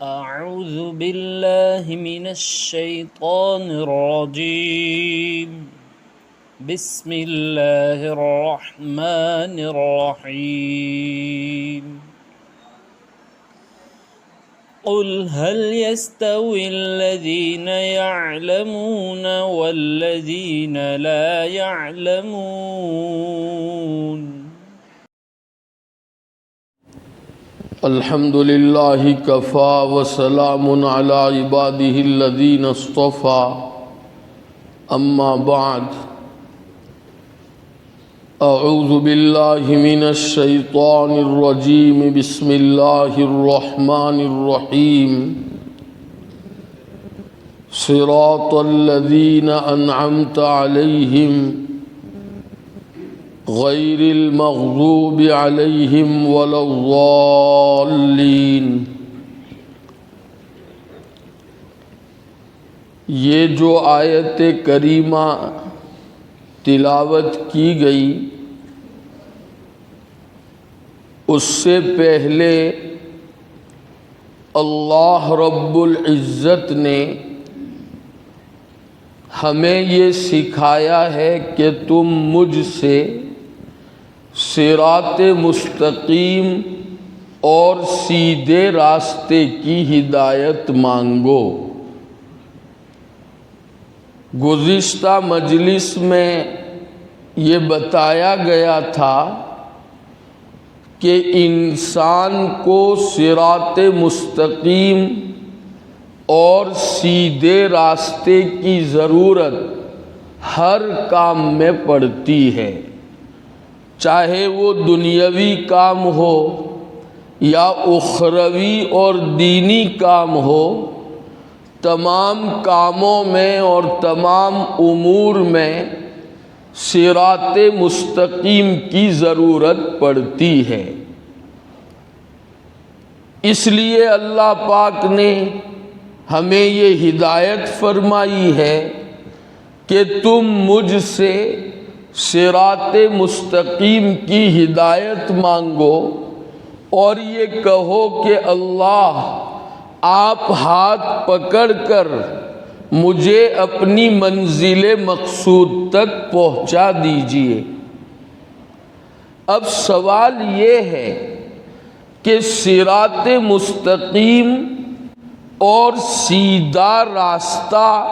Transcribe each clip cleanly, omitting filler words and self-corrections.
أعوذ بالله من الشيطان الرجيم. بسم الله الرحمن الرحيم. قل هل يستوي الذين يعلمون والذين لا يعلمون؟ الحمد للہ کفا وسلام علی عباده الذین اصطفى اما بعد اعوذ باللہ من الشیطان الرجیم بسم اللہ الرحمن الرحیم صراط الذین انعمت علیہم غیر المغضوب علیہم ولا الضالین۔ یہ جو آیت کریمہ تلاوت کی گئی اس سے پہلے اللہ رب العزت نے ہمیں یہ سکھایا ہے کہ تم مجھ سے صراط مستقیم اور سیدھے راستے کی ہدایت مانگو۔ گزشتہ مجلس میں یہ بتایا گیا تھا کہ انسان کو صراط مستقیم اور سیدھے راستے کی ضرورت ہر کام میں پڑتی ہے، چاہے وہ دنیاوی کام ہو یا اخروی اور دینی کام ہو۔ تمام کاموں میں اور تمام امور میں صراط مستقیم کی ضرورت پڑتی ہے۔ اس لیے اللہ پاک نے ہمیں یہ ہدایت فرمائی ہے کہ تم مجھ سے صراط مستقیم کی ہدایت مانگو اور یہ کہو کہ اللہ آپ ہاتھ پکڑ کر مجھے اپنی منزل مقصود تک پہنچا دیجئے۔ اب سوال یہ ہے کہ صراط مستقیم اور سیدھا راستہ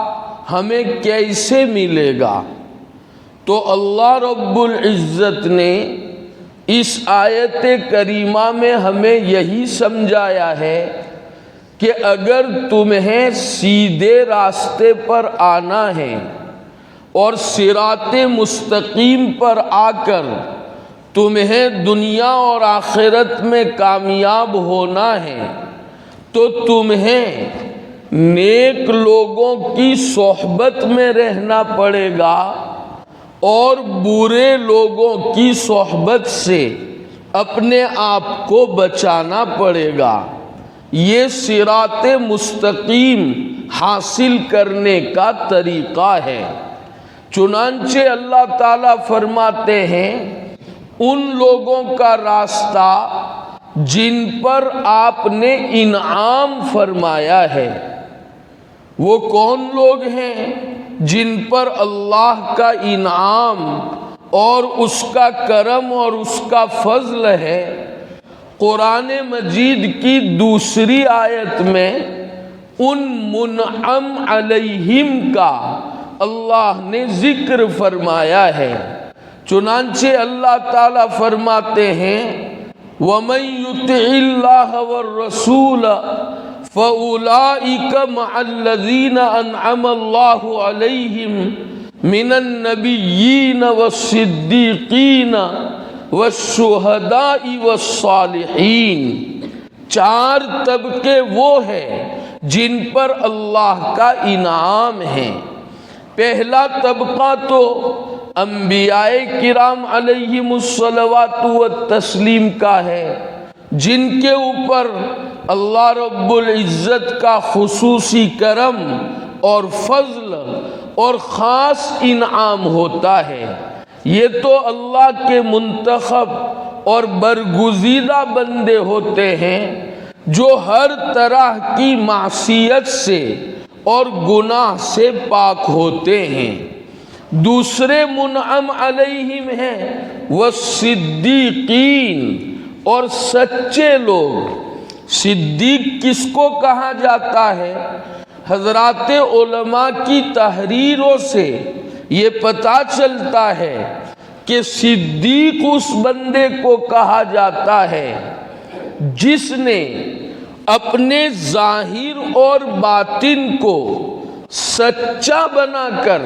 ہمیں کیسے ملے گا؟ تو اللہ رب العزت نے اس آیت کریمہ میں ہمیں یہی سمجھایا ہے کہ اگر تمہیں سیدھے راستے پر آنا ہے اور صراط مستقیم پر آ کر تمہیں دنیا اور آخرت میں کامیاب ہونا ہے تو تمہیں نیک لوگوں کی صحبت میں رہنا پڑے گا اور برے لوگوں کی صحبت سے اپنے آپ کو بچانا پڑے گا۔ یہ صراط مستقیم حاصل کرنے کا طریقہ ہے۔ چنانچہ اللہ تعالیٰ فرماتے ہیں ان لوگوں کا راستہ جن پر آپ نے انعام فرمایا ہے۔ وہ کون لوگ ہیں جن پر اللہ کا انعام اور اس کا کرم اور اس کا فضل ہے؟ قرآن مجید کی دوسری آیت میں ان منعم علیہم کا اللہ نے ذکر فرمایا ہے۔ چنانچہ اللہ تعالیٰ فرماتے ہیں وَمَن يُطِعِ اللَّهَ وَالرَّسُولَ فَأُولَئِكَ مَعَ الَّذِينَ أَنْعَمَ اللَّهُ عَلَيْهِمْ مِنَ النَّبِيِّينَ وَالصِّدِّيقِينَ وَالشُّهَدَاءِ وَالصَّالِحِينَ۔ چار طبقے وہ ہیں جن پر اللہ کا انعام ہے۔ پہلا طبقہ تو انبیاء کرام علیہم الصلوات والتسلیم کا ہے، جن کے اوپر اللہ رب العزت کا خصوصی کرم اور فضل اور خاص انعام ہوتا ہے۔ یہ تو اللہ کے منتخب اور برگزیدہ بندے ہوتے ہیں، جو ہر طرح کی معصیت سے اور گناہ سے پاک ہوتے ہیں۔ دوسرے منعم علیہم ہیں والصدیقین، اور سچے لوگ۔ صدیق کس کو کہا جاتا ہے؟ حضرات علماء کی تحریروں سے یہ پتہ چلتا ہے کہ صدیق اس بندے کو کہا جاتا ہے جس نے اپنے ظاہر اور باطن کو سچا بنا کر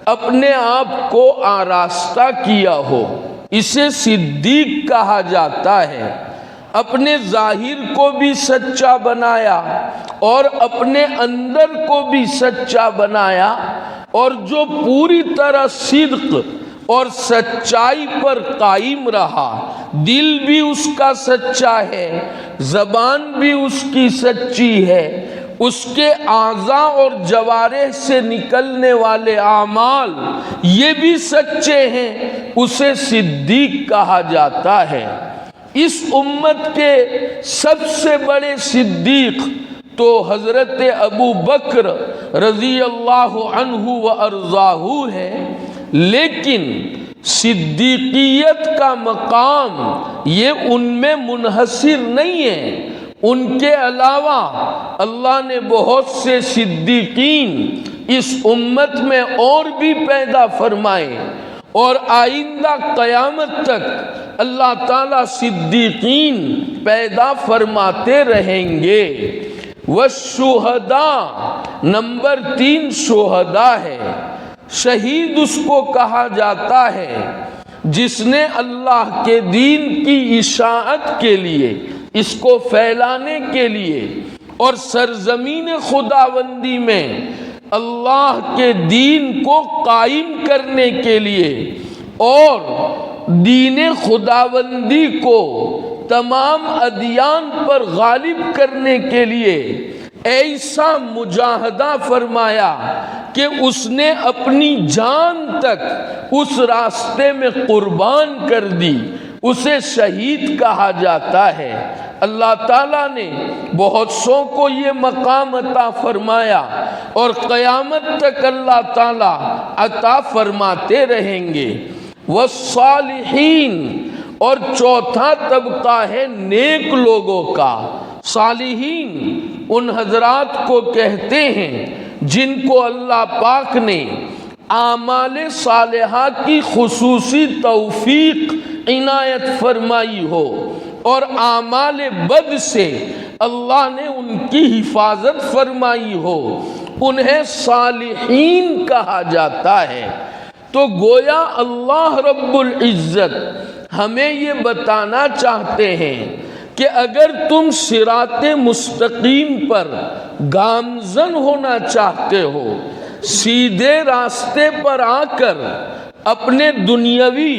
اپنے آپ کو آراستہ کیا ہو، اسے صدیق کہا جاتا ہے۔ اپنے ظاہر کو بھی سچا بنایا اور اپنے اندر کو بھی سچا بنایا، اور جو پوری طرح صدق اور سچائی پر قائم رہا، دل بھی اس کا سچا ہے، زبان بھی اس کی سچی ہے، اس کے اعضاء اور جوارح سے نکلنے والے اعمال یہ بھی سچے ہیں، اسے صدیق کہا جاتا ہے۔ اس امت کے سب سے بڑے صدیق تو حضرت ابو بکر رضی اللہ عنہ و ارضاہ ہے، لیکن صدیقیت کا مقام یہ ان میں منحصر نہیں ہے۔ ان کے علاوہ اللہ نے بہت سے صدیقین اس امت میں اور بھی پیدا فرمائے، اور آئندہ قیامت تک اللہ تعالیٰ صدیقین پیدا فرماتے رہیں گے۔ والشہداء، نمبر 3 شہداء ہے۔ شہید اس کو کہا جاتا ہے جس نے اللہ کے دین کی اشاعت کے لیے، اس کو پھیلانے کے لیے اور سرزمین خداوندی میں اللہ کے دین کو قائم کرنے کے لیے اور دین خداوندی کو تمام ادیان پر غالب کرنے کے لیے ایسا مجاہدہ فرمایا کہ اس نے اپنی جان تک اس راستے میں قربان کر دی، اسے شہید کہا جاتا ہے۔ اللہ تعالیٰ نے بہت سو کو یہ مقام عطا فرمایا اور قیامت تک اللہ تعالیٰ عطا فرماتے رہیں گے۔ والصالحین، اور چوتھا طبقہ ہے نیک لوگوں کا۔ صالحین ان حضرات کو کہتے ہیں جن کو اللہ پاک نے اعمال صالحہ کی خصوصی توفیق عنایت فرمائی ہو اور اعمال بد سے اللہ نے ان کی حفاظت فرمائی ہو، انہیں صالحین کہا جاتا ہے۔ تو گویا اللہ رب العزت ہمیں یہ بتانا چاہتے ہیں کہ اگر تم صراط مستقیم پر گامزن ہونا چاہتے ہو، سیدھے راستے پر آ کر اپنے دنیاوی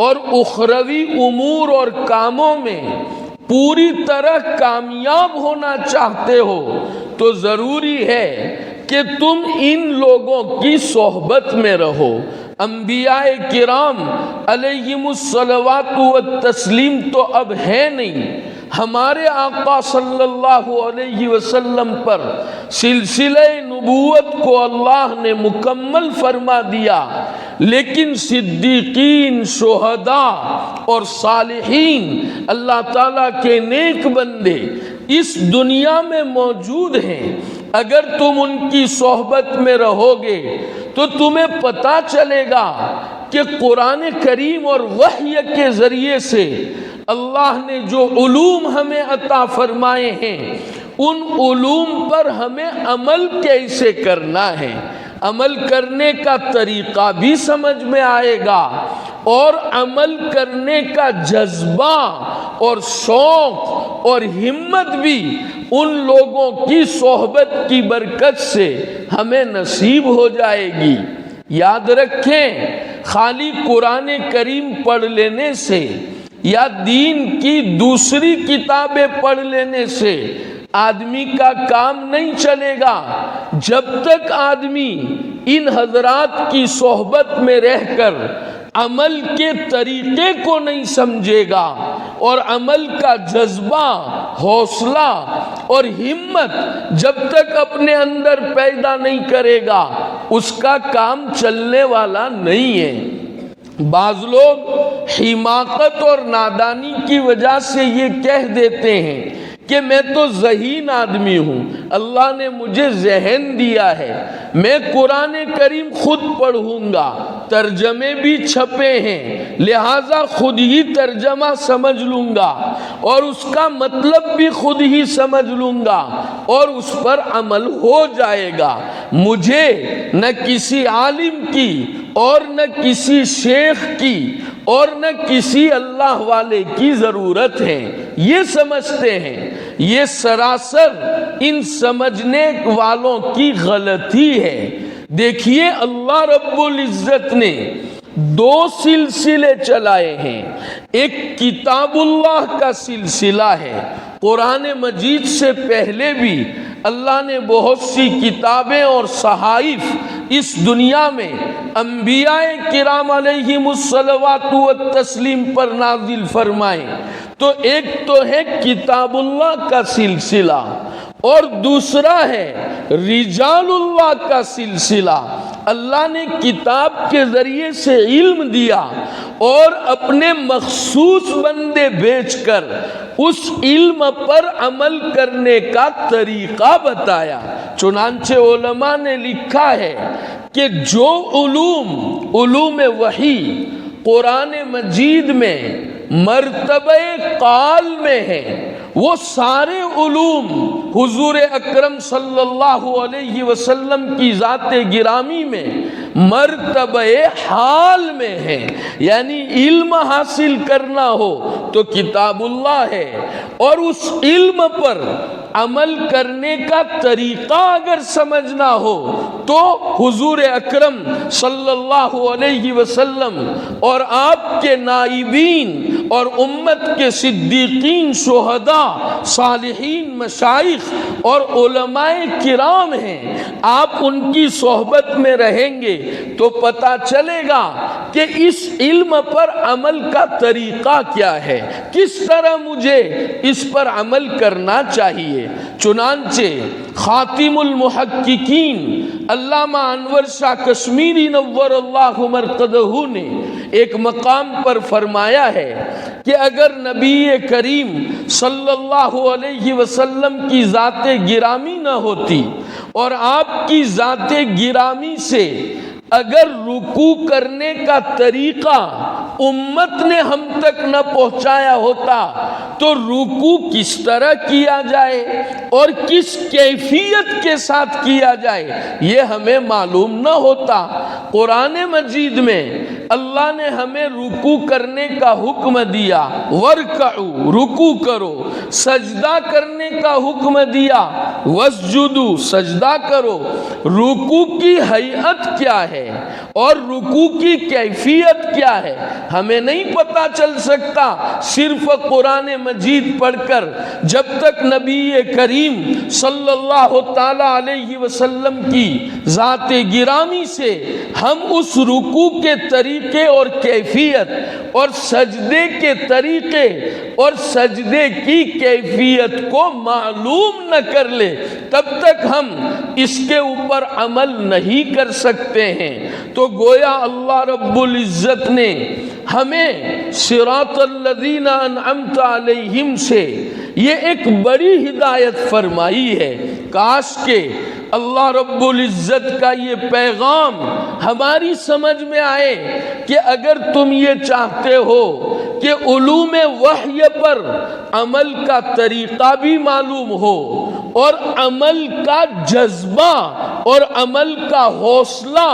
اور اخروی امور اور کاموں میں پوری طرح کامیاب ہونا چاہتے ہو، تو ضروری ہے کہ تم ان لوگوں کی صحبت میں رہو۔ انبیاء کرام علیہم الصلوات والتسلیم تو اب ہے نہیں، ہمارے آقا صلی اللہ علیہ وسلم پر سلسلہ نبوت کو اللہ نے مکمل فرما دیا، لیکن صدیقین، شہداء اور صالحین، اللہ تعالیٰ کے نیک بندے اس دنیا میں موجود ہیں۔ اگر تم ان کی صحبت میں رہو گے تو تمہیں پتہ چلے گا کہ قرآن کریم اور وحی کے ذریعے سے اللہ نے جو علوم ہمیں عطا فرمائے ہیں، ان علوم پر ہمیں عمل کیسے کرنا ہے، عمل کرنے کا طریقہ بھی سمجھ میں آئے گا، اور عمل کرنے کا جذبہ اور شوق اور ہمت بھی ان لوگوں کی صحبت کی برکت سے ہمیں نصیب ہو جائے گی۔ یاد رکھیں، خالی قرآن کریم پڑھ لینے سے یا دین کی دوسری کتابیں پڑھ لینے سے آدمی کا کام نہیں چلے گا، جب تک آدمی ان حضرات کی صحبت میں رہ کر عمل کے طریقے کو نہیں سمجھے گا اور عمل کا جذبہ حوصلہ اور ہمت جب تک اپنے اندر پیدا نہیں کرے گا اس کا کام چلنے والا نہیں ہے۔ بعض لوگ حماقت اور نادانی کی وجہ سے یہ کہہ دیتے ہیں کہ میں تو ذہین آدمی ہوں، اللہ نے مجھے ذہن دیا ہے، میں قرآن کریم خود پڑھوں گا، ترجمے بھی چھپے ہیں لہٰذا خود ہی ترجمہ سمجھ لوں گا اور اس کا مطلب بھی خود ہی سمجھ لوں گا اور اس پر عمل ہو جائے گا، مجھے نہ کسی عالم کی اور نہ کسی شیخ کی اور نہ کسی اللہ والے کی ضرورت ہے، یہ سمجھتے ہیں۔ یہ سراسر ان سمجھنے والوں کی غلطی ہے۔ دیکھیے اللہ رب العزت نے دو سلسلے چلائے ہیں، ایک کتاب اللہ کا سلسلہ ہے، قرآن مجید سے پہلے بھی اللہ نے بہت سی کتابیں اور صحائف اس دنیا میں انبیاء کرام علیہم الصلوات والتسلیم پر نازل فرمائے۔ تو ایک تو ہے کتاب اللہ کا سلسلہ اور دوسرا ہے رجال اللہ کا سلسلہ۔ اللہ نے کتاب کے ذریعے سے علم دیا اور اپنے مخصوص بندے بھیج کر اس علم پر عمل کرنے کا طریقہ بتایا۔ چنانچہ علماء نے لکھا ہے کہ جو علوم وحی قرآن مجید میں مرتبہ قال میں ہے، وہ سارے علوم حضور اکرم صلی اللہ علیہ وسلم کی ذات گرامی میں مرتبہ حال میں ہے، یعنی علم حاصل کرنا ہو تو کتاب اللہ ہے اور اس علم پر عمل کرنے کا طریقہ اگر سمجھنا ہو تو حضور اکرم صلی اللہ علیہ وسلم اور آپ کے نائبین اور امت کے صدیقین، شہداء، صالحین، مشائخ اور علماء کرام ہیں، آپ ان کی صحبت میں رہیں گے تو پتہ چلے گا کہ اس علم پر عمل کا طریقہ کیا ہے، کس طرح مجھے اس پر عمل کرنا چاہیے۔ چنانچہ خاتم المحققین علامہ انور شاہ کشمیری نور اللہ مرقدہ نے ایک مقام پر فرمایا ہے کہ اگر نبی کریم صلی اللہ علیہ وسلم کی ذات گرامی نہ ہوتی اور آپ کی ذات گرامی سے اگر رکوع کرنے کا طریقہ امت نے ہم تک نہ پہنچایا ہوتا تو رکوع کس طرح کیا جائے اور کس کیفیت کے ساتھ کیا جائے یہ ہمیں معلوم نہ ہوتا۔ قرآن مجید میں اللہ نے ہمیں رکوع کرنے کا حکم دیا، ورکعوا، رکوع کرو، سجدہ کرنے کا حکم دیا، واسجدوا، سجدہ کرو۔ رکوع کی ہیئت کیا ہے اور رکوع کی کیفیت کیا ہے ہمیں نہیں پتہ چل سکتا صرف قرآن مجید پڑھ کر، جب تک نبی کریم صلی اللہ تعالی علیہ وسلم کی ذات گرامی سے ہم اس رکوع کے طریقے اور کیفیت اور سجدے کے طریقے اور سجدے کی کیفیت کو معلوم نہ کر لے تب تک ہم اس کے اوپر عمل نہیں کر سکتے ہیں۔ تو گویا اللہ رب العزت نے ہمیں صراط الذین انعمت علیہم سے یہ ایک بڑی ہدایت فرمائی ہے۔ کاش کہ اللہ رب العزت کا یہ پیغام ہماری سمجھ میں آئے کہ اگر تم یہ چاہتے ہو کہ علوم وحی پر عمل کا طریقہ بھی معلوم ہو اور عمل کا جذبہ اور عمل کا حوصلہ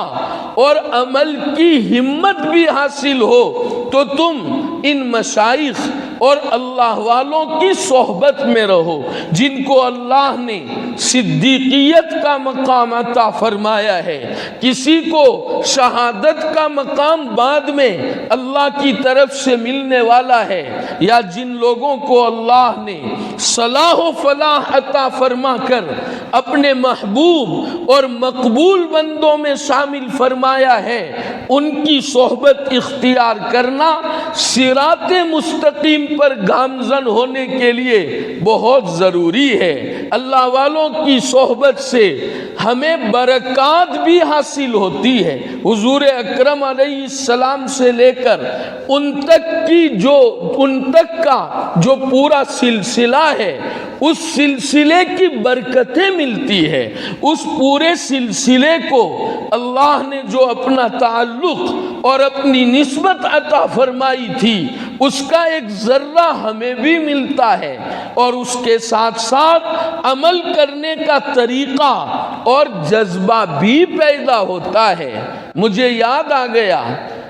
اور عمل کی ہمت بھی حاصل ہو تو تم ان مشائخ اور اللہ والوں کی صحبت میں رہو جن کو اللہ نے صدیقیت کا مقام عطا فرمایا ہے۔ کسی کو شہادت کا مقام بعد میں اللہ کی طرف سے ملنے والا ہے، یا جن لوگوں کو اللہ نے صلاح و فلاح عطا فرما کر اپنے محبوب اور مقبول بندوں میں شامل فرمایا ہے، ان کی صحبت اختیار کرنا صراط مستقیم پر گامزن ہونے کے لیے بہت ضروری ہے۔ اللہ والوں کی صحبت سے ہمیں برکات بھی حاصل ہوتی ہے۔ حضور اکرم علیہ السلام سے لے کر ان تک کا جو پورا سلسلہ ہے، اس سلسلے کی برکتیں ملتی ہے۔ اس پورے سلسلے کو اللہ نے جو اپنا تعلق اور اپنی نسبت عطا فرمائی تھی، اس کا ایک ذرہ ہمیں بھی ملتا ہے، اور اس کے ساتھ ساتھ عمل کرنے کا طریقہ اور جذبہ بھی پیدا ہوتا ہے۔ مجھے یاد آ گیا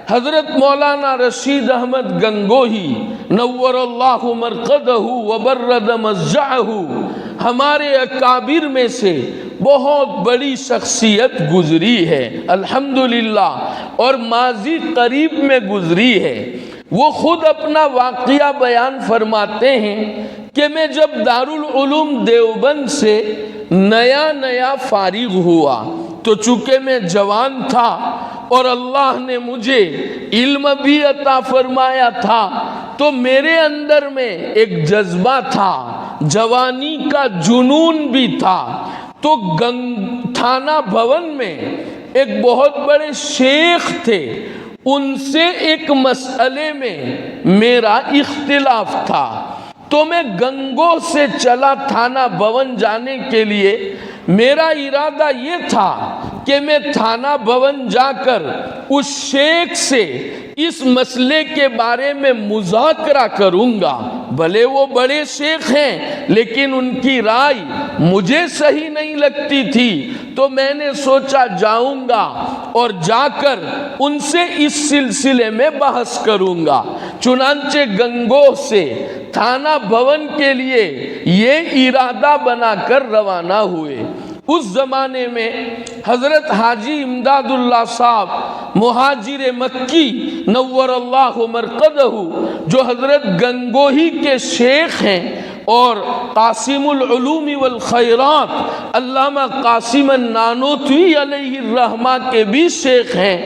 حضرت مولانا رشید احمد گنگوہی نور اللہ مرقدہ وبرد مضجعہ، ہمارے اکابر میں سے بہت بڑی شخصیت گزری ہے الحمدللہ، اور ماضی قریب میں گزری ہے۔ وہ خود اپنا واقعہ بیان فرماتے ہیں کہ میں جب دارالعلوم دیوبند سے نیا فارغ ہوا تو چونکہ میں جوان تھا اور اللہ نے مجھے علم بھی عطا فرمایا تھا، تو میرے اندر میں ایک جذبہ تھا، جوانی کا جنون بھی تھا۔ تو تھانہ بھون میں ایک بہت بڑے شیخ تھے، ان سے ایک مسئلے میں میرا اختلاف تھا، تو میں گنگو سے چلا تھانہ بھون جانے کے لیے۔ میرا ارادہ یہ تھا کہ میں تھانہ بھون جا کر اس شیخ سے اس مسئلے کے بارے میں مذاکرہ کروں گا، بھلے وہ بڑے شیخ ہیں لیکن ان کی رائے مجھے صحیح نہیں لگتی تھی، تو میں نے سوچا جاؤں گا اور جا کر ان سے اس سلسلے میں بحث کروں گا۔ چنانچہ گنگوہ سے تھانہ بھون کے لیے یہ ارادہ بنا کر روانہ ہوئے۔ اس زمانے میں حضرت حاجی امداد اللہ صاحب مہاجر مکی نور اللہ مرقدہ، جو حضرت گنگوہی کے شیخ ہیں اور قاسم العلوم والخیرات علامہ قاسم النانوتوی علیہ الرحمہ کے بھی شیخ ہیں،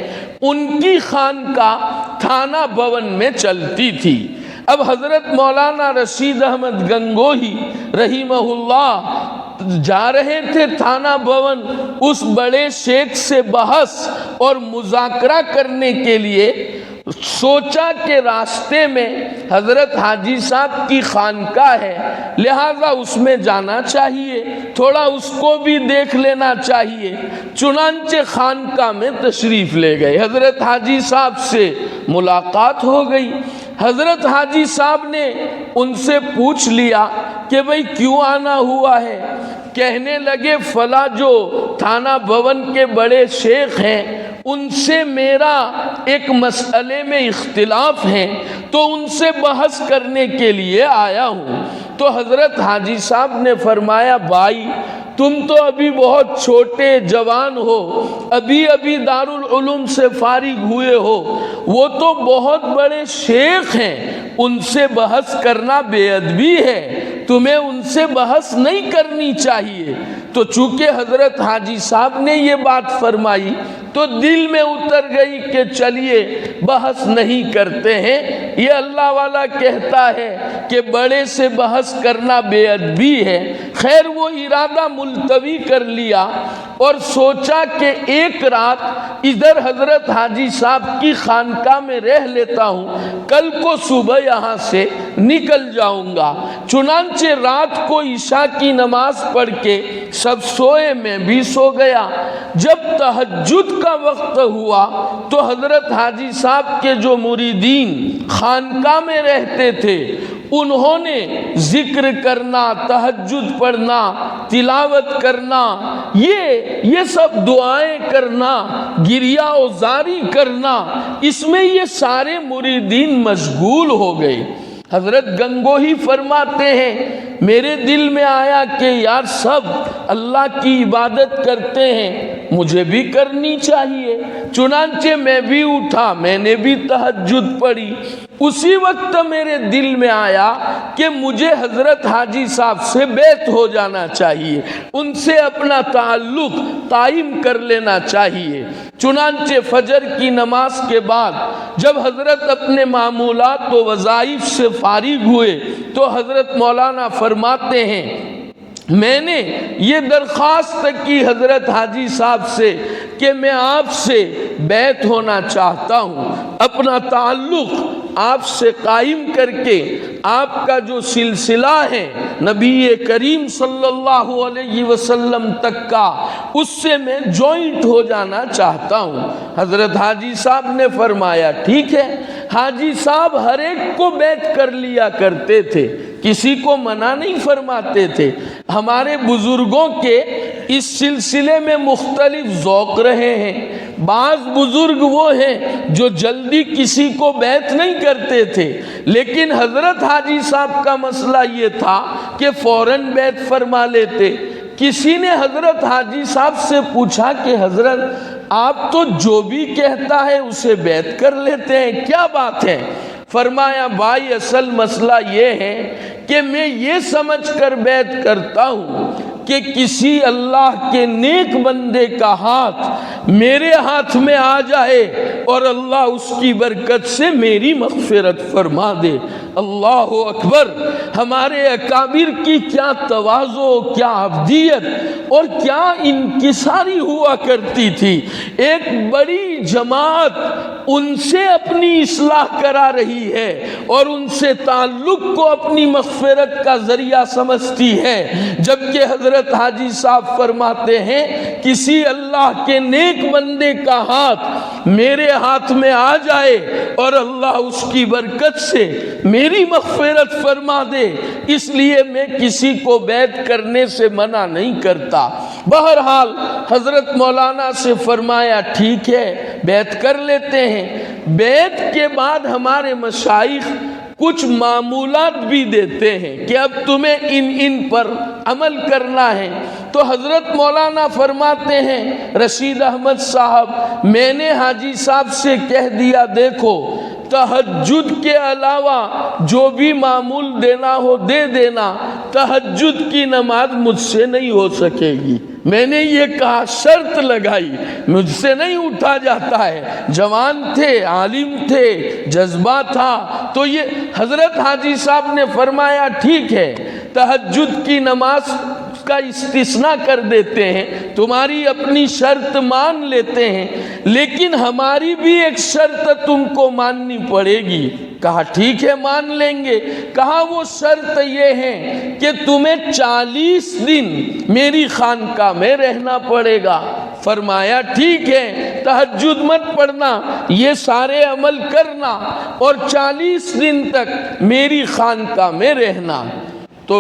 ان کی خانقاہ تھانہ بھون میں چلتی تھی۔ اب حضرت مولانا رشید احمد گنگوہی رحمہ اللہ جا رہے تھے تھانہ بھون اس بڑے شیخ سے بحث اور مذاکرہ کرنے کے لیے۔ سوچا کہ راستے میں حضرت حاجی صاحب کی خانقاہ ہے، لہذا اس میں جانا چاہیے، تھوڑا اس کو بھی دیکھ لینا چاہیے۔ چنانچہ خانقاہ میں تشریف لے گئے، حضرت حاجی صاحب سے ملاقات ہو گئی۔ حضرت حاجی صاحب نے ان سے پوچھ لیا کہ بھئی کیوں آنا ہوا ہے؟ کہنے لگے فلاں جو تھانہ بھون کے بڑے شیخ ہیں، ان سے میرا ایک مسئلے میں اختلاف ہے، تو ان سے بحث کرنے کے لیے آیا ہوں۔ تو حضرت حاجی صاحب نے فرمایا بھائی تم تو ابھی بہت چھوٹے جوان ہو، ابھی دارالعلوم سے فارغ ہوئے ہو، وہ تو بہت بڑے شیخ ہیں، ان سے بحث کرنا بے ادبی ہے، تمہیں ان سے بحث نہیں کرنی چاہیے۔ تو چونکہ حضرت حاجی صاحب نے یہ بات فرمائی تو دل میں اتر گئی کہ چلیے بحث نہیں کرتے ہیں، یہ اللہ والا کہتا ہے کہ بڑے سے بحث کرنا بے ادبی ہے۔ خیر وہ ارادہ ملتوی کر لیا اور سوچا کہ ایک رات ادھر حضرت حاجی صاحب کی خانقاہ میں رہ لیتا ہوں، کل کو صبح یہاں سے نکل جاؤں گا۔ چنانچہ رات کو عشاء کی نماز پڑھ کے سب سوئے، میں بھی سو گیا۔ جب تہجد کا وقت ہوا تو حضرت حاجی صاحب کے جو مریدین خانقاہ میں رہتے تھے، انہوں نے ذکر کرنا، تہجد پڑھنا، تلاوت کرنا، یہ سب دعائیں کرنا، گریہ و زاری کرنا، اس میں یہ سارے مریدین مشغول ہو گئے۔ حضرت گنگوہی فرماتے ہیں میرے دل میں آیا کہ یار سب اللہ کی عبادت کرتے ہیں، مجھے بھی کرنی چاہیے۔ چنانچہ میں بھی اٹھا، میں نے بھی تہجد پڑھی۔ اسی وقت میرے دل میں آیا کہ مجھے حضرت حاجی صاحب سے بیعت ہو جانا چاہیے، ان سے اپنا تعلق قائم کر لینا چاہیے۔ چنانچہ فجر کی نماز کے بعد جب حضرت اپنے معمولات و وظائف سے فارغ ہوئے تو حضرت مولانا فرماتے ہیں میں نے یہ درخواست کی حضرت حاجی صاحب سے کہ میں آپ سے بیعت ہونا چاہتا ہوں، اپنا تعلق آپ سے قائم کر کے آپ کا جو سلسلہ ہے نبی کریم صلی اللہ علیہ وسلم تک کا، اس سے میں جوائنٹ ہو جانا چاہتا ہوں۔ حضرت حاجی صاحب نے فرمایا ٹھیک ہے۔ حاجی صاحب ہر ایک کو بیعت کر لیا کرتے تھے، کسی کو منع نہیں فرماتے تھے۔ ہمارے بزرگوں کے اس سلسلے میں مختلف ذوق رہے ہیں۔ بعض بزرگ وہ ہیں جو جلدی کسی کو بیعت نہیں کرتے تھے، لیکن حضرت حاجی صاحب کا مسئلہ یہ تھا کہ فوراً بیعت فرما لیتے۔ کسی نے حضرت حاجی صاحب سے پوچھا کہ حضرت آپ تو جو بھی کہتا ہے اسے بیعت کر لیتے ہیں، کیا بات ہے؟ فرمایا بھائی اصل مسئلہ یہ ہے کہ میں یہ سمجھ کر بیعت کرتا ہوں کہ کسی اللہ کے نیک بندے کا ہاتھ میرے ہاتھ میں آ جائے اور اللہ اس کی برکت سے میری مغفرت فرما دے۔ اللہ اکبر! ہمارے اکابر کی کیا تواضع، کیا ابدیت اور کیا انکساری ہوا کرتی تھی۔ ایک بڑی جماعت ان سے اپنی اصلاح کرا رہی ہے اور ان سے تعلق کو اپنی مغفرت کا ذریعہ سمجھتی ہے، جبکہ حضرت حاجی صاحب فرماتے ہیں کسی اللہ کے نیک بندے کا ہاتھ میرے ہاتھ میں آ جائے اور اللہ اس کی برکت سے میری مغفرت فرما دے، اس لیے میں کسی کو بیعت کرنے سے منع نہیں کرتا۔ بہرحال حضرت مولانا سے فرمایا ٹھیک ہے بیعت کر لیتے ہیں۔ بیعت کے بعد ہمارے مشائخ کچھ معمولات بھی دیتے ہیں کہ اب تمہیں ان پر عمل کرنا ہے۔ تو حضرت مولانا فرماتے ہیں رشید احمد صاحب میں نے حاجی صاحب سے کہہ دیا دیکھو تہجد کے علاوہ جو بھی معمول دینا ہو دے دینا، تہجد کی نماز مجھ سے نہیں ہو سکے گی۔ میں نے یہ کہا، شرط لگائی، مجھ سے نہیں اٹھا جاتا ہے۔ جوان تھے، عالم تھے، جذبہ تھا، تو یہ حضرت حاجی صاحب نے فرمایا ٹھیک ہے تہجد کی نماز کا استثناء کر دیتے ہیں، تمہاری اپنی شرط مان لیتے ہیں، لیکن ہماری بھی ایک شرط تم کو ماننی پڑے گی۔ کہا ٹھیک ہے مان لیں گے۔ کہا وہ شرط یہ ہے کہ تمہیں 40 دن میری خانقاہ میں رہنا پڑے گا۔ فرمایا ٹھیک ہے تہجد مت پڑھنا، یہ سارے عمل کرنا اور 40 دن تک میری خانقاہ میں رہنا۔ تو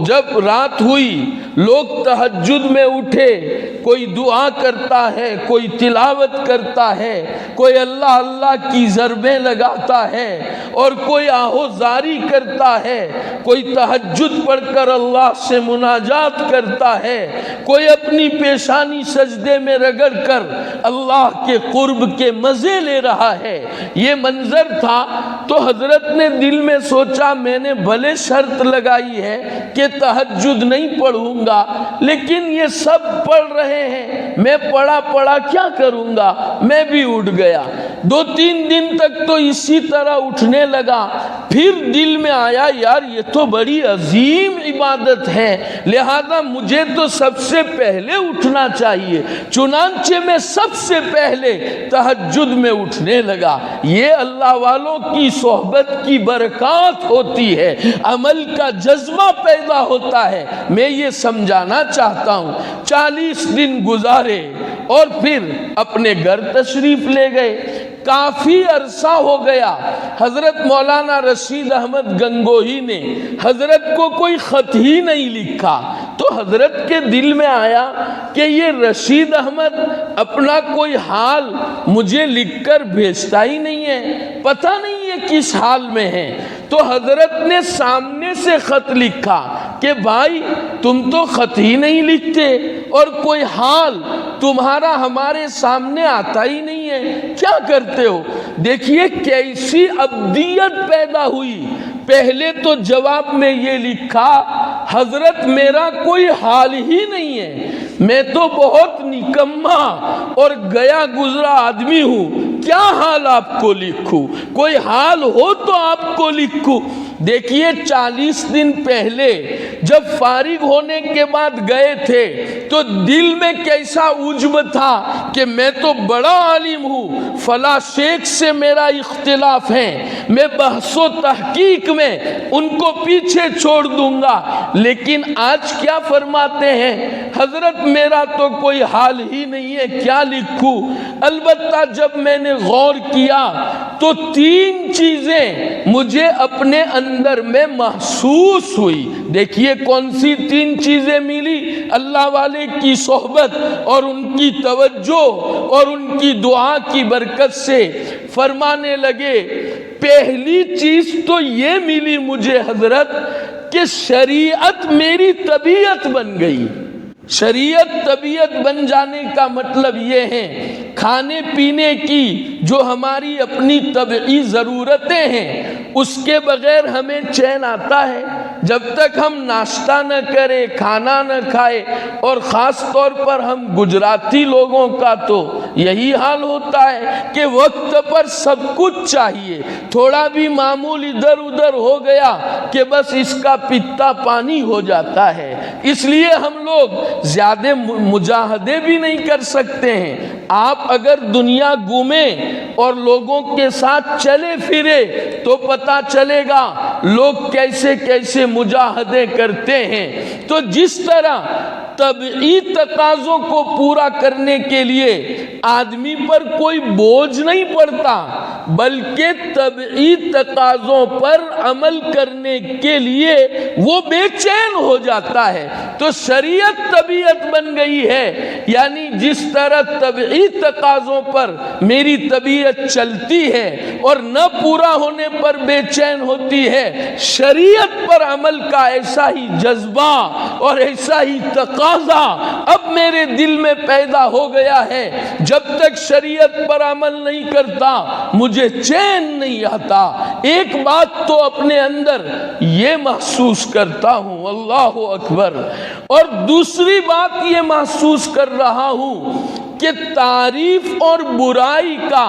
جب رات ہوئی لوگ تہجد میں اٹھے، کوئی دعا کرتا ہے، کوئی تلاوت کرتا ہے، کوئی اللہ اللہ کی ضربیں لگاتا ہے اور کوئی آہوزاری کرتا ہے، کوئی تہجد پڑھ کر اللہ سے مناجات کرتا ہے، کوئی اپنی پیشانی سجدے میں رگڑ کر اللہ کے قرب کے مزے لے رہا ہے۔ یہ منظر تھا تو حضرت نے دل میں سوچا میں نے بھلے شرط لگائی ہے کہ تہجد نہیں پڑھوں گا، لیکن یہ سب پڑھ رہے ہیں، میں پڑھا کیا کروں گا؟ میں بھی اٹھ گیا۔ 2-3 دن تک تو اسی طرح اٹھنے لگا، پھر دل میں آیا یار یہ تو بڑی عظیم عبادت ہے، لہذا مجھے تو سب سے پہلے اٹھنا چاہیے۔ چنانچہ میں سب سے پہلے تہجد میں اٹھنے لگا۔ یہ اللہ والوں کی صحبت کی برکات ہوتی ہے، عمل کا جذبہ پیدا ہوتا ہے۔ میں یہ سمجھانا چاہتا ہوں۔ 40 دن گزارے اور پھر اپنے گھر تشریف لے گئے۔ کافی عرصہ ہو گیا، حضرت مولانا رشید احمد گنگوہی نے حضرت کو کوئی خط ہی نہیں لکھا۔ تو حضرت کے دل میں آیا کہ یہ رشید احمد اپنا کوئی حال مجھے لکھ کر بھیجتا ہی نہیں ہے، پتہ نہیں یہ کس حال میں ہے۔ تو حضرت نے سامنے سے خط لکھا کہ بھائی تم تو خط ہی نہیں لکھتے اور کوئی حال تمہارا ہمارے سامنے آتا ہی نہیں ہے، کیا کرتے ہو؟ دیکھیے کیسی ابدیت پیدا ہوئی۔ پہلے تو جواب میں یہ لکھا حضرت میرا کوئی حال ہی نہیں ہے، میں تو بہت نکما اور گیا گزرا آدمی ہوں، کیا حال آپ کو لکھوں؟ کوئی حال ہو تو آپ کو لکھوں۔ دیکھیے 40 دن پہلے جب فارغ ہونے کے بعد گئے تھے تو دل میں کیسا عجب تھا کہ میں تو بڑا عالم ہوں، فلاں شیخ سے میرا اختلاف ہے، میں بحث و تحقیق میں ان کو پیچھے چھوڑ دوں گا۔ لیکن آج کیا فرماتے ہیں؟ حضرت میرا تو کوئی حال ہی نہیں ہے، کیا لکھوں؟ البتہ جب میں نے غور کیا تو 3 چیزیں مجھے اپنے اندر میں محسوس ہوئی۔ دیکھیے کون سی 3 چیزیں ملی؟ اللہ والے کی صحبت اور ان کی توجہ اور ان کی دعا کی برکت سے فرمانے لگے۔ پہلی چیز تو یہ ملی مجھے حضرت کہ شریعت میری طبیعت بن گئی۔ شریعت طبیعت بن جانے کا مطلب یہ ہے کھانے پینے کی جو ہماری اپنی طبعی ضرورتیں ہیں اس کے بغیر ہمیں چین آتا ہے؟ جب تک ہم ناشتہ نہ کریں، کھانا نہ کھائے، اور خاص طور پر ہم گجراتی لوگوں کا تو یہی حال ہوتا ہے کہ وقت پر سب کچھ چاہیے، تھوڑا بھی معمول ادھر ادھر ہو گیا کہ بس اس کا پتا پانی ہو جاتا ہے۔ اس لیے ہم لوگ زیادہ مجاہدے بھی نہیں کر سکتے ہیں۔ آپ اگر دنیا گھومیں اور لوگوں کے ساتھ چلے پھرے تو پتہ چلے گا لوگ کیسے کیسے مجاہدے کرتے ہیں۔ تو جس طرح طبعی تقاضوں کو پورا کرنے کے لیے آدمی پر کوئی بوجھ نہیں پڑتا بلکہ طبعی تقاضوں پر عمل کرنے کے لیے وہ بے چین ہو جاتا ہے، تو شریعت طبیعت بن گئی ہے۔ یعنی جس طرح طبعی تقاضوں پر میری طبیعت چلتی ہے اور نہ پورا ہونے پر بے چین ہوتی ہے، شریعت پر عمل کا ایسا ہی جذبہ اور ایسا ہی تقاضا اب میرے دل میں پیدا ہو گیا ہے۔ جب تک شریعت پر عمل نہیں کرتا مجھے چین نہیں آتا۔ ایک بات تو اپنے اندر یہ محسوس کرتا ہوں، اللہ اکبر، اور دوسری بات یہ محسوس کر رہا ہوں کہ تعریف اور برائی کا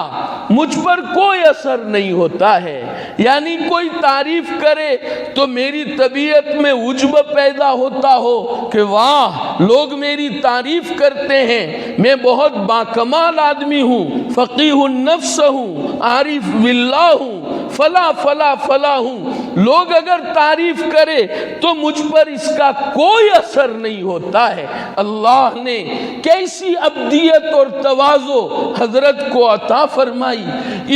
مجھ پر کوئی اثر نہیں ہوتا ہے۔ یعنی کوئی تعریف کرے تو میری طبیعت میں عجب پیدا ہوتا ہو کہ واہ لوگ میری تعریف کرتے ہیں، میں بہت باکمال آدمی ہوں، فقیہ النفس ہوں، عارف باللہ ہوں، فلا فلا فلا ہوں۔ لوگ اگر تعریف کرے تو مجھ پر اس کا کوئی اثر نہیں ہوتا ہے۔ اللہ نے کیسی ابدیت اور تواضع حضرت کو عطا فرمائی۔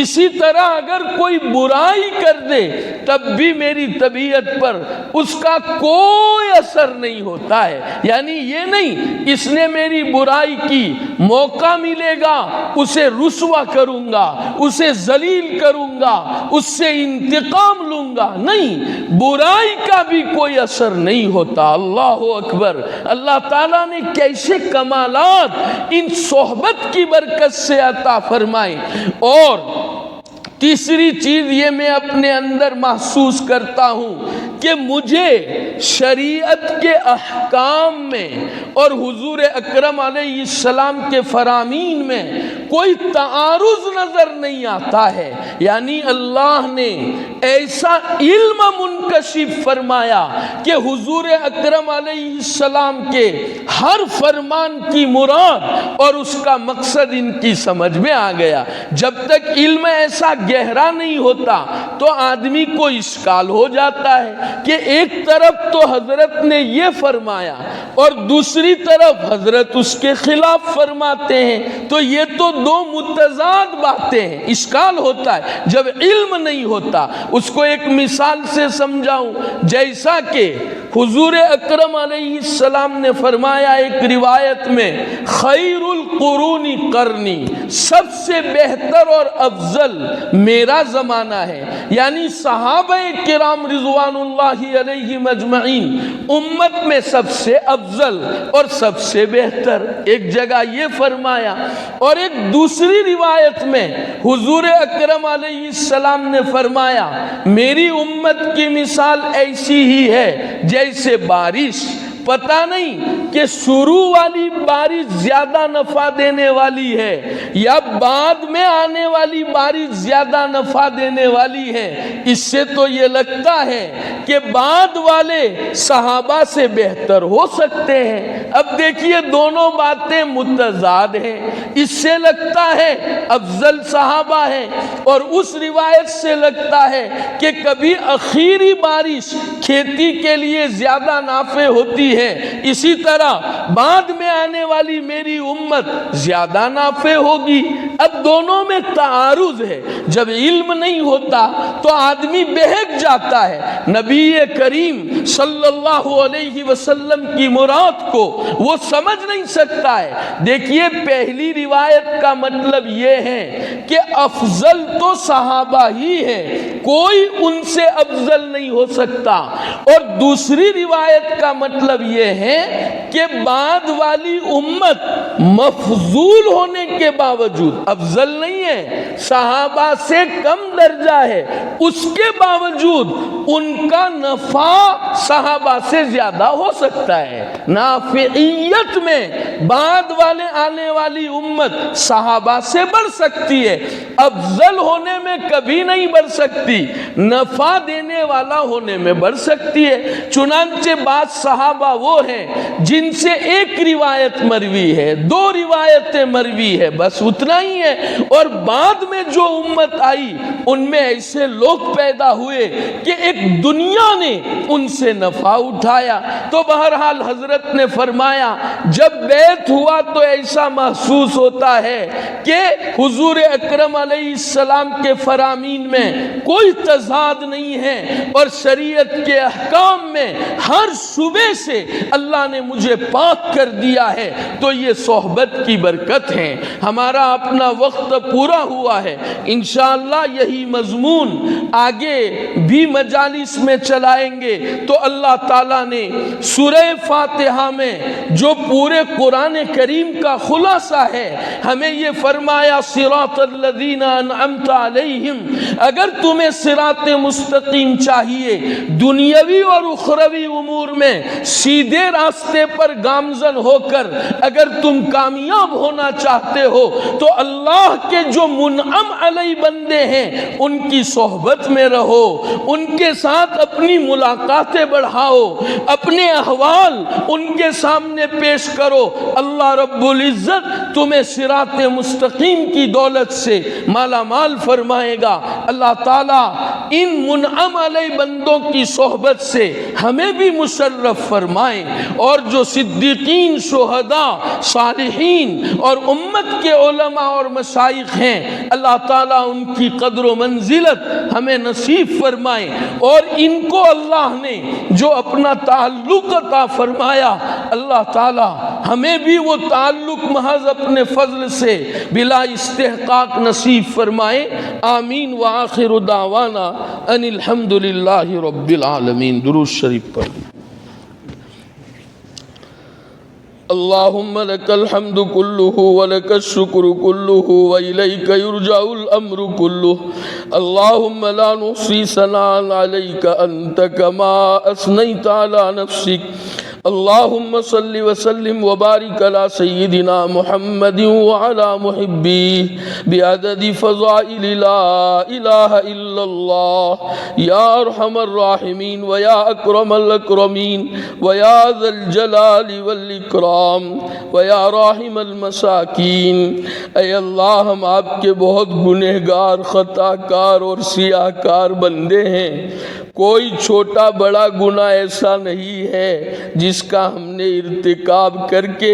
اسی طرح اگر کوئی برائی کر دے تب بھی میری طبیعت پر اس کا کوئی اثر نہیں ہوتا ہے۔ یعنی یہ نہیں اس نے میری برائی کی، موقع ملے گا اسے رسوا کروں گا، اسے ذلیل کروں گا، اس سے انتقام لوں گا، نہیں، برائی کا بھی کوئی اثر نہیں ہوتا۔ اللہ اکبر! اللہ تعالیٰ نے کیسے کمالات ان صحبت کی برکت سے عطا فرمائے۔ اور تیسری چیز یہ میں اپنے اندر محسوس کرتا ہوں کہ مجھے شریعت کے احکام میں اور حضور اکرم علیہ السلام کے فرامین میں کوئی تعارض نظر نہیں آتا ہے۔ یعنی اللہ نے ایسا علم منکشف فرمایا کہ حضور اکرم علیہ السلام کے ہر فرمان کی مراد اور اس کا مقصد ان کی سمجھ میں آ گیا۔ جب تک علم ایسا گہرا نہیں ہوتا تو آدمی کو اشکال ہو جاتا ہے کہ ایک طرف تو حضرت نے یہ فرمایا اور دوسری طرف حضرت اس کے خلاف فرماتے ہیں، تو یہ تو دو متضاد باتیں ہیں۔ اشکال ہوتا ہے جب علم نہیں ہوتا۔ اس کو ایک مثال سے سمجھاؤں، جیسا کہ حضور اکرم علیہ السلام نے فرمایا ایک روایت میں، خیر القرون قرنی، سب سے بہتر اور افضل میرا زمانہ ہے۔ یعنی صحابہ کرام رضوان اللہ علیہم اجمعین امت میں سب سے افضل اور سب سے بہتر، ایک جگہ یہ فرمایا۔ اور ایک دوسری روایت میں حضور اکرم علیہ السلام نے فرمایا میری امت کی مثال ایسی ہی ہے جیسے بارش، پتہ نہیں کہ شروع والی بارش زیادہ نفع دینے والی ہے یا بعد میں آنے والی بارش زیادہ نفع دینے والی ہے۔ اس سے تو یہ لگتا ہے کہ بعد والے صحابہ سے بہتر ہو سکتے ہیں۔ اب دیکھیے دونوں باتیں متضاد ہیں، اس سے لگتا ہے افضل صحابہ ہیں اور اس روایت سے لگتا ہے کہ کبھی اخیری بارش کھیتی کے لیے زیادہ نافع ہوتی ہے، اسی طرح بعد میں آنے والی میری امت زیادہ نافع ہوگی۔ اب دونوں میں تعارض ہے، جب علم نہیں ہوتا تو آدمی بہک جاتا ہے، نبی کریم صلی اللہ علیہ وسلم کی مراد کو وہ سمجھ نہیں سکتا ہے۔ دیکھیے پہلی روایت کا مطلب یہ ہے کہ افضل تو صحابہ ہی ہے، کوئی ان سے افضل نہیں ہو سکتا، اور دوسری روایت کا مطلب یہ ہے کہ بعد والی امت مفضول ہونے کے باوجود افضل نہیں ہے، صحابہ سے کم درجہ ہے، اس کے باوجود ان کا نفع صحابہ سے زیادہ ہو سکتا ہے۔ نافعیت میں بعد والے آنے والی امت صحابہ سے بڑھ سکتی ہے، افضل ہونے میں کبھی نہیں بڑھ سکتی، نفع دینے والا ہونے میں بڑھ سکتی ہے۔ چنانچہ بعض صحابہ وہ ہیں جن سے ایک روایت مروی ہے، دو روایتیں مروی ہے، بس اتنا ہی ہے، اور بعد میں جو امت آئی ان میں ایسے لوگ پیدا ہوئے کہ ایک دنیا نے ان سے نفع اٹھایا۔ تو بہرحال حضرت نے فرمایا جب بیعت ہوا تو ایسا محسوس ہوتا ہے کہ حضور اکرم علیہ السلام کے فرامین میں کوئی تضاد نہیں ہے، اور شریعت کے احکام میں ہر شبے سے اللہ نے مجھے پاک کر دیا ہے۔ تو یہ صحبت کی برکت ہے۔ ہمارا اپنا وقت پورا ہوا ہے، انشاءاللہ یہی مضمون آگے بھی مجالس میں چلائیں گے۔ تو اللہ تعالیٰ نے سورہ فاتحہ میں جو پورے قرآن کریم کا خلاصہ ہے ہمیں یہ فرمایا صراط الذین انعمت علیہم، اگر تمہیں صراط مستقیم چاہیے دنیاوی اور اخروی امور میں سیدھے راستے پر گامزن ہو کر اگر تم کامیاب ہونا چاہتے ہو تو اللہ کے جو منعم علیہ بندے ہیں ان کی صحبت میں رہو، ان کے ساتھ اپنی ملاقاتیں بڑھاؤ، اپنے احوال ان کے سامنے پیش کرو، اللہ رب العزت تمہیں صراط مستقیم کی دولت سے مالا مال فرمائے گا۔ اللہ تعالیٰ ان منعم علیہ بندوں کی صحبت سے ہمیں بھی مشرف فرمائیں، اور جو صدیقین، شہداء، صالحین اور امت کے علماء اور مشائخ ہیں اللہ تعالیٰ ان کی قدر و منزلت ہمیں نصیب فرمائیں، اور ان کو اللہ نے جو اپنا تعلق عطا فرمایا اللہ تعالیٰ ہمیں بھی وہ تعلق محض اپنے فضل سے بلا استحقاق نصیب فرمائے۔ آمین وآخر دعوانا ان الحمدللہ رب العالمین۔ درود شریف پڑھ۔ اللہم لک الحمد کلہ ولک الشکر کلہ وإلیک یرجع الامر کلہ، اللہم لا نحصی ثناء علیک انت کما اثنیت علی نفسک، اللہم صل وسلم وبارک علی سیدنا محمد وعلی محبیہ بعدد فضائل لا الہ الا اللہ، یا ارحم الراحمین ویا اکرم الاکرمین ویا ذا الجلال والاکرام ویا راحم المساکین۔ اے اللہ ہم آپ کے بہت گنہگار، خطا کار اور سیاہ کار بندے ہیں، کوئی چھوٹا بڑا گناہ ایسا نہیں ہے جس جس کا ہم نے ارتکاب کر کے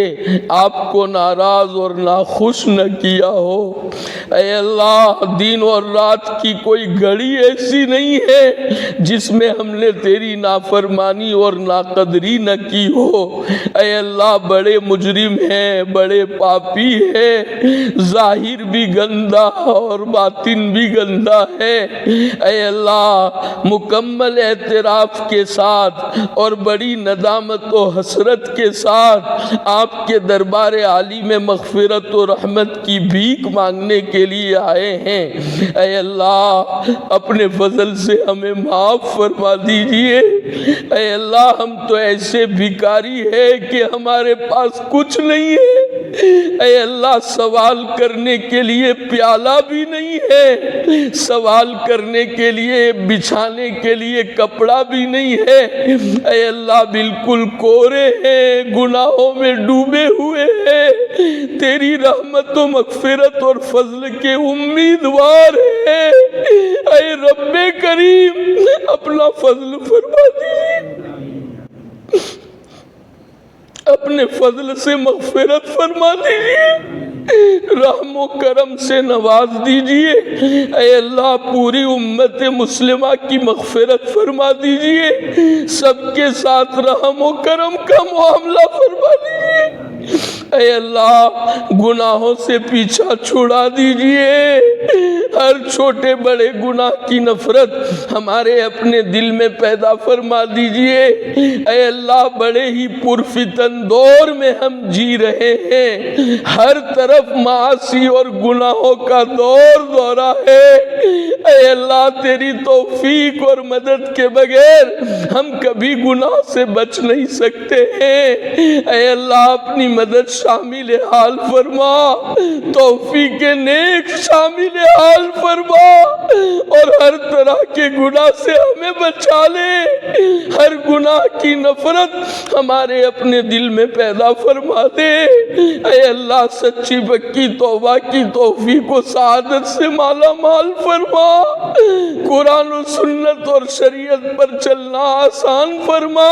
آپ کو ناراض اور ناخوش نہ کیا ہو۔ اے اللہ دن اور رات کی کوئی گھڑی ایسی نہیں ہے جس میں ہم نے تیری نافرمانی اور ناقدری نہ کی ہو۔ اے اللہ بڑے مجرم ہیں، بڑے پاپی ہیں، ظاہر بھی گندا اور باطن بھی گندا ہے۔ اے اللہ مکمل اعتراف کے ساتھ اور بڑی ندامت و حسرت کے ساتھ آپ کے دربار عالی میں مغفرت و رحمت کی بھیک مانگنے کے لیے آئے ہیں۔ اے اللہ اپنے فضل سے ہمیں معاف فرما دیجئے۔ اے اللہ ہم تو ایسے بھکاری ہے کہ ہمارے پاس کچھ نہیں ہے۔ اے اللہ سوال کرنے کے لیے پیالہ بھی نہیں ہے، سوال کرنے کے لیے بچھانے کے لیے کپڑا بھی نہیں ہے۔ اے اللہ بالکل کورے ہیں، گناہوں میں ڈوبے ہوئے ہیں، تیری رحمت و مغفرت اور فضل کے امیدوار ہیں۔ اے رب کریم اپنا فضل فرما دیجیے، اپنے فضل سے مغفرت فرما دیجیے، رحم و کرم سے نواز دیجیے۔ اے اللہ پوری امت مسلمہ کی مغفرت فرما دیجیے، سب کے ساتھ رحم و کرم کا معاملہ فرما دیجیے۔ اے اللہ گناہوں سے پیچھا چھڑا دیجیے، ہر چھوٹے بڑے گناہ کی نفرت ہمارے اپنے دل میں پیدا فرما دیجیے۔ اے اللہ بڑے ہی پرفتن دور میں ہم جی رہے ہیں، ہر طرف معاصی اور گناہوں کا دورہ ہے۔ اے اللہ تیری توفیق اور مدد کے بغیر ہم کبھی گناہ سے بچ نہیں سکتے ہیں۔ اے اللہ اپنی مدد شامل حال فرما، توفیق نیک شامل حال فرما، اور ہر طرح کے گناہ سے ہمیں بچا لے۔ ہر گناہ کی نفرت ہمارے اپنے دل میں پیدا فرما دے۔ اے اللہ سچی پکی توبہ کی توفیق و سعادت سے مالا مال فرما، قرآن و سنت اور شریعت پر چلنا آسان فرما،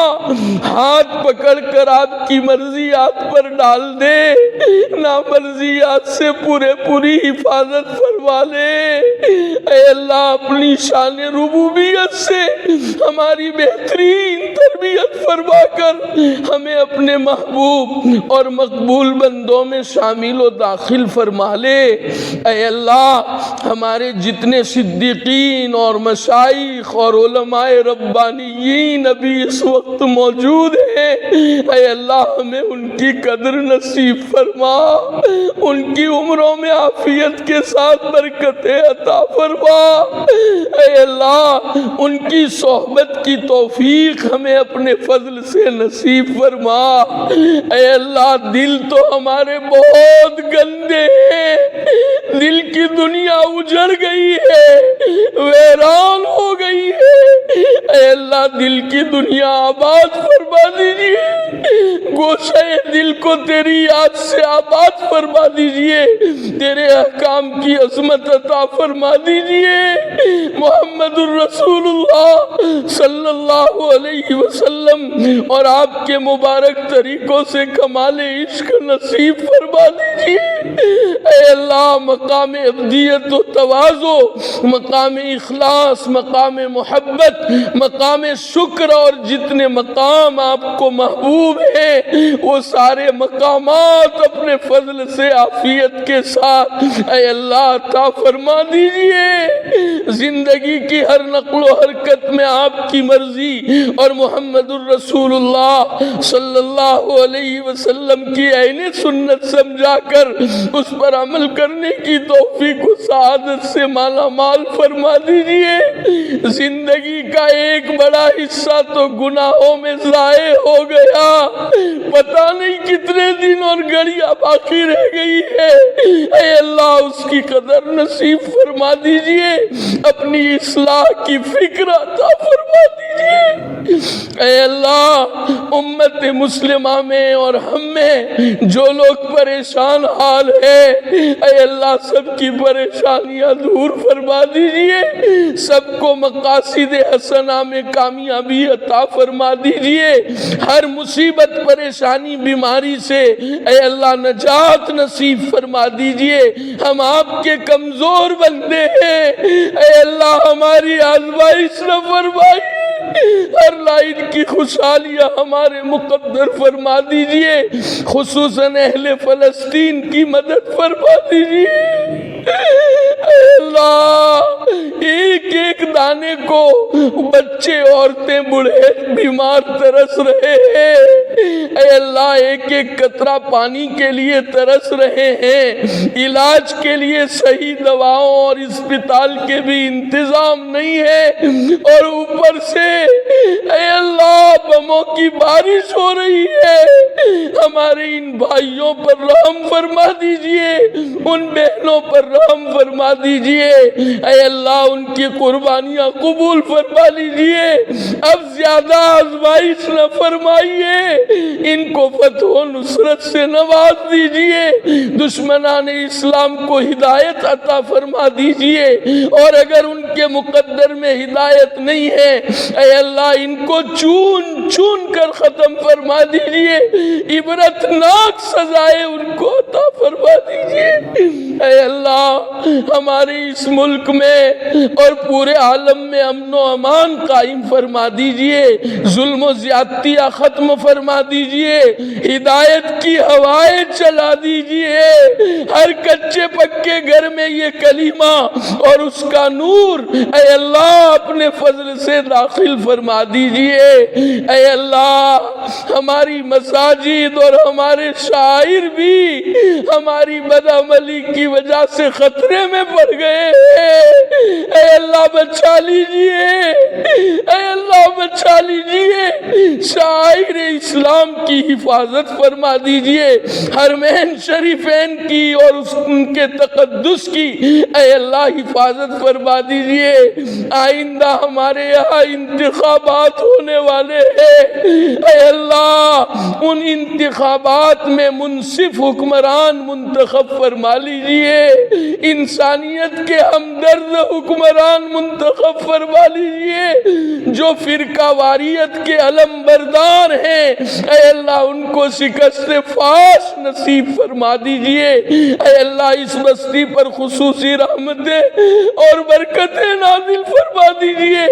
ہاتھ پکڑ کر آپ کی مرضیات پر ڈال دے، نامرضیات سے پوری حفاظت فرما لے۔ اے اللہ اپنی شان ربوبیت سے ہماری بہترین تربیت فرما کر ہمیں اپنے محبوب اور مقبول بندوں میں شامل و داخل فرما لے۔ اے اللہ ہمارے جتنے صدیقین اور مشائخ اور علماء ربانیین ابھی اس وقت موجود ہیں، اے اللہ ہمیں ان کی قدر نصیب فرما، ان کی عمروں میں عافیت کے ساتھ برکتیں عطا فرما۔ اے اللہ ان کی صحبت کی توفیق ہمیں اپنے فضل سے نصیب فرما۔ اے اللہ دل تو ہمارے بہت گندے ہیں، دل کی دنیا اجڑ گئی ہے، ویران ہو گئی ہے۔ اے اللہ دل کی دنیا آباد فرما دیجیے، گوشہ دل کو تیری یاد سے آباد فرما دیجیے، تیرے احکام کی عظمت عطا فرما دیجیے۔ محمد الرسول اللہ صلی اللہ علیہ وسلم اور آپ کے مبارک طریقوں سے کمال عشق نصیب فرما دیجیے۔ اے اللہ مقام عبدیت و تواضع، مقام اخلاص، مقام محبت، مقام شکر اور جتنے مقام آپ کو محبوب ہیں وہ سارے مقامات اپنے فضل سے عافیت کے ساتھ اے اللہ عطا فرما دیجئے۔ زندگی کی ہر نقل و حرکت میں آپ کی مرضی اور محمد الرسول اللہ صلی اللہ علیہ وسلم کی عین سنت سمجھا کر اس پر عمل کرنے کی توفیق و سعادت سے مالا مال فرما دیجئے۔ زندگی کا ایک بڑا حصہ تو گناہوں میں ضائع ہو گیا، پتہ نہیں کتنے دن اور گھڑیاں باقی رہ گئی ہے۔ اے اللہ اس کی قدر نصیب فرما دیجئے، اپنی اصلاح کی فکر عطا فرما دیجئے۔ اے اللہ امت مسلمہ میں اور ہم میں جو لوگ پریشان حال ہے اے اللہ سب کی پریشانیاں دور فرما دیجئے، سب کو مقاصد حسنہ میں کامیابی عطا فرما دیجئے، ہر مصیبت پریشانی بیماری سے اے اللہ نجات نصیب فرما دیجئے۔ ہم آپ کے کمزور بندے ہیں، اے اللہ ہماری آزمائش نہ فرمائیے، ہر لائن کی خوشحالیاں ہمارے مقدر فرما دیجئے، خصوصاً اہل فلسطین کی مدد فرما دیجئے۔ اے اللہ ایک ایک دانے کو بچے عورتیں بوڑھے بیمار ترس رہے ہیں، اے اللہ ایک ایک قطرہ پانی کے لیے ترس رہے ہیں، علاج کے لیے صحیح دواؤں اور اسپتال کے بھی انتظام نہیں ہے، اور اوپر سے اے اللہ بموں کی بارش ہو رہی ہے، ہمارے ان بھائیوں پر رحم فرما دیجئے، ان بہنوں پر رحم فرما دیجئے، اے اللہ ان کی قربانیاں قبول فرما لیجئے، اب زیادہ آزمائش نہ فرمائیے، ان کو فتح و نصرت سے نواز دیجئے، دشمنان اسلام کو ہدایت عطا فرما دیجئے، اور اگر ان کے مقدر میں ہدایت نہیں ہے اے اللہ ان کو چون چون کر ختم فرما دیجئے، عبرتناک سزائے ان کو عطا فرما دیجئے۔ اے اللہ ہمارے اس ملک میں اور پورے عالم میں امن و امان قائم فرما دیجئے، ظلم و زیادتیاں ختم فرما دیجئے، ہدایت کی ہوائیں چلا دیجئے، ہر کچے پکے گھر میں یہ کلمہ اور اس کا نور اے اللہ اپنے فضل سے داخل فرما دیجئے۔ اے اللہ ہماری مساجد اور ہمارے شاعر بھی ہماری بدعملی کی وجہ سے خطرے میں پڑ گئے ہیں، اے اللہ بچا لیجئے، اے اللہ بچا لیجئے، شاعر اسلام کی حفاظت فرما دیجئے، حرمین شریفین کی اور ان کے تقدس کی اے اللہ حفاظت فرما دیجئے۔ آئندہ ہمارے یہاں انتخابات ہونے والے ہیں، اے اللہ ان انتخابات میں منصف حکمران منتخب فرما لیجئے، انسانیت کے ہمدرد حکمران منتخب فرما لیجئے، جو فرقہ واریت کے علم بردار ہیں اے اللہ ان کو شکست فاش نصیب فرما دیجئے۔ اے اللہ اس بستی پر خصوصی رحمتیں اور برکتیں نازل فرما دیجئے،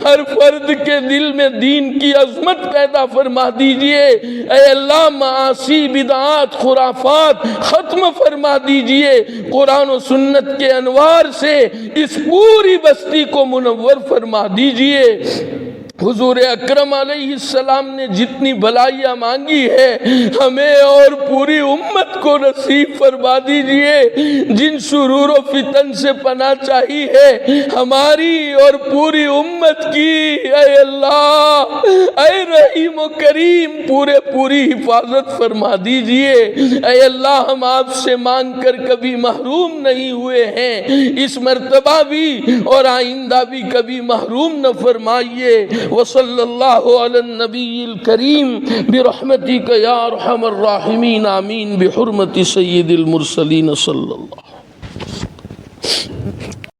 ہر فرد کے دل میں دین کی عظمت پیدا فرما دیجئے، اے اللہ معاصی بدعات خرافات ختم فرما دیجئے، قرآن و سنت کے انوار سے اس پوری بستی کو منور فرما دیجئے۔ حضور اکرم علیہ السلام نے جتنی بھلائیاں مانگی ہے ہمیں اور پوری امت کو نصیب فرما دیجئے، جن شرور و فتن سے پناہ چاہی ہے ہماری اور پوری امت کی اے اللہ اے رحیم و کریم پوری حفاظت فرما دیجئے۔ اے اللہ ہم آپ سے مانگ کر کبھی محروم نہیں ہوئے ہیں، اس مرتبہ بھی اور آئندہ بھی کبھی محروم نہ فرمائیے۔ وصلی اللہ علی النبی الکریم برحمتک یا ارحم الراحمین، آمین بحرمت سید المرسلین صلی اللہ۔